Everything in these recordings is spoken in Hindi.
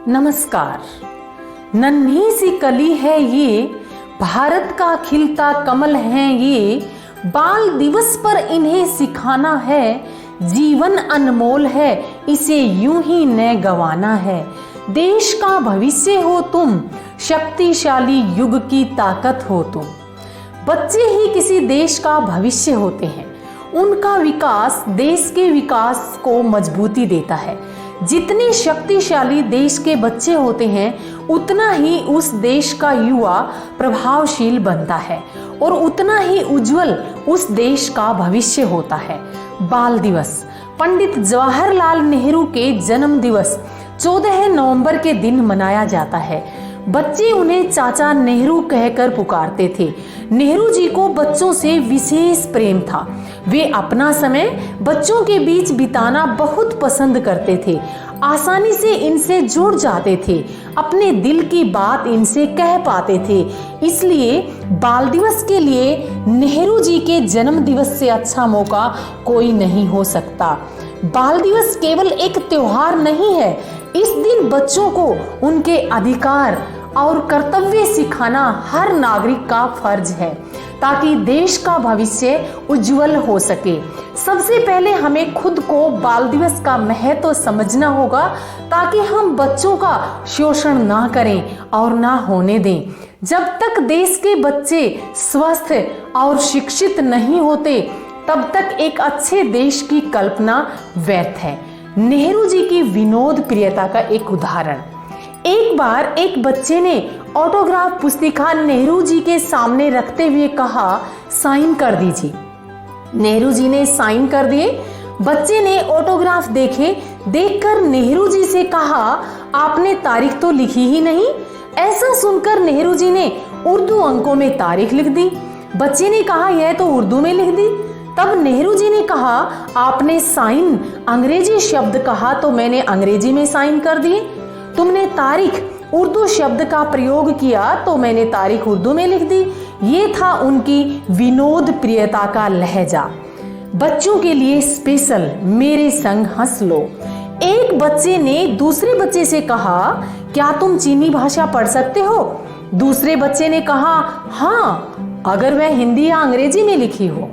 नमस्कार। नन्ही सी कली है ये, भारत का खिलता कमल है ये। बाल दिवस पर इन्हें सिखाना है, जीवन अनमोल है इसे यूं ही न गंवाना है। देश का भविष्य हो तुम, शक्तिशाली युग की ताकत हो तुम। बच्चे ही किसी देश का भविष्य होते हैं। उनका विकास देश के विकास को मजबूती देता है। जितने शक्तिशाली देश के बच्चे होते हैं उतना ही उस देश का युवा प्रभावशील बनता है और उतना ही उज्जवल उस देश का भविष्य होता है। बाल दिवस पंडित जवाहरलाल नेहरू के जन्म दिवस 14 नवंबर के दिन मनाया जाता है। बच्चे उन्हें चाचा नेहरू कहकर पुकारते थे। नेहरू जी को बच्चों से विशेष प्रेम था। वे अपना समय बच्चों के बीच बिताना बहुत पसंद करते थे। आसानी से इनसे जुड़ जाते थे, अपने दिल की बात इनसे कह पाते थे। इसलिए बाल दिवस के लिए नेहरू जी के जन्म दिवस से अच्छा मौका कोई नहीं हो सकता। बाल दिवस केवल एक त्योहार नहीं है, इस दिन बच्चों को उनके अधिकार और कर्तव्य सिखाना हर नागरिक का फर्ज है ताकि देश का भविष्य उज्जवल हो सके। सबसे पहले हमें खुद को बाल दिवस का महत्व समझना होगा ताकि हम बच्चों का शोषण ना करें और ना होने दें। जब तक देश के बच्चे स्वस्थ और शिक्षित नहीं होते तब तक एक अच्छे देश की कल्पना व्यर्थ है। नेहरू जी की विनोद प्रियता का एक उदाहरण। एक बार एक बच्चे ने ऑटोग्राफ पुस्तिका नेहरू जी के सामने रखते हुए कहा, साइन कर दीजिए। नेहरू जी ने साइन कर दिए। बच्चे ने ऑटोग्राफ देखे, देखकर नेहरू जी से कहा, आपने तारीख तो लिखी ही नहीं। ऐसा सुनकर नेहरू जी ने उर्दू अंकों में तारीख लिख दी। बच्चे ने कहा, यह तो उर्दू में लिख दी। तब नेहरू जी ने कहा, आपने साइन अंग्रेजी शब्द कहा तो मैंने अंग्रेजी में साइन कर दिए। तुमने तारीख उर्दू शब्द का प्रयोग किया तो मैंने तारीख उर्दू में लिख दी। ये था उनकी विनोद प्रियता का लहजा। बच्चों के लिए स्पेशल मेरे संग हंस लो। एक बच्चे ने दूसरे बच्चे से कहा, क्या तुम चीनी भाषा पढ़ सकते हो? दूसरे बच्चे ने कहा, हाँ, अगर वह हिंदी या अंग्रेजी में लिखी हो।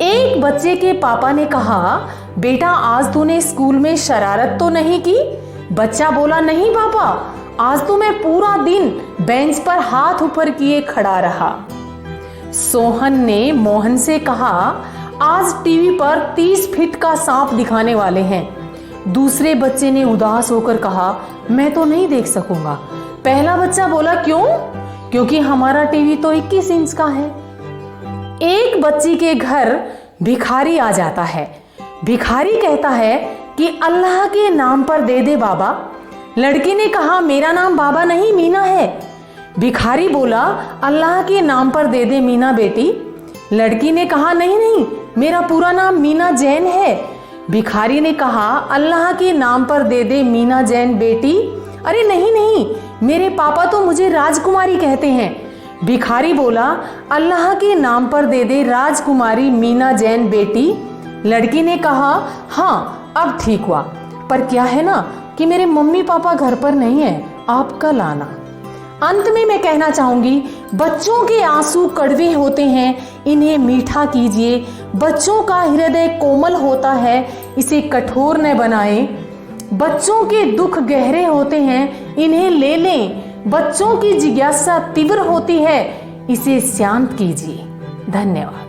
एक बच्चे के पापा ने कहा, बेटा आज तूने स्कूल में शरारत तो नहीं की? बच्चा बोला, नहीं पापा, आज तो मैं पूरा दिन बेंच पर हाथ ऊपर किए खड़ा रहा। सोहन ने मोहन से कहा, आज टीवी पर 30 फीट का सांप दिखाने वाले हैं। दूसरे बच्चे ने उदास होकर कहा, मैं तो नहीं देख सकूंगा। पहला बच्चा बोला, क्यों? क्योंकि हमारा टीवी तो 21 इंच का है। एक बच्ची के घर भिखारी आ जाता है। भिखारी कहता है कि अल्लाह के नाम पर दे दे बाबा। लड़की ने कहा, मेरा नाम बाबा नहीं मीना है। भिखारी बोला, अल्लाह के नाम पर दे दे मीना बेटी। लड़की ने कहा, नहीं नहीं, मेरा पूरा नाम मीना जैन है। भिखारी ने कहा, अल्लाह के नाम पर दे दे मीना जैन बेटी। अरे नहीं नहीं, मेरे पापा तो मुझे राजकुमारी कहते हैं। भिखारी बोला, अल्लाह के नाम पर दे दे राजकुमारी मीना जैन बेटी। लड़की ने कहा, हाँ अब ठीक हुआ, पर क्या है ना कि मेरे मम्मी पापा घर पर नहीं है, आप कल आना। अंत में मैं कहना चाहूंगी, बच्चों के आंसू कड़वे होते हैं, इन्हें मीठा कीजिए। बच्चों का हृदय कोमल होता है, इसे कठोर न बनाएं। बच्चों के दुख गहरे होते हैं, इन्हें ले लें। बच्चों की जिज्ञासा तीव्र होती है, इसे शांत कीजिए। धन्यवाद।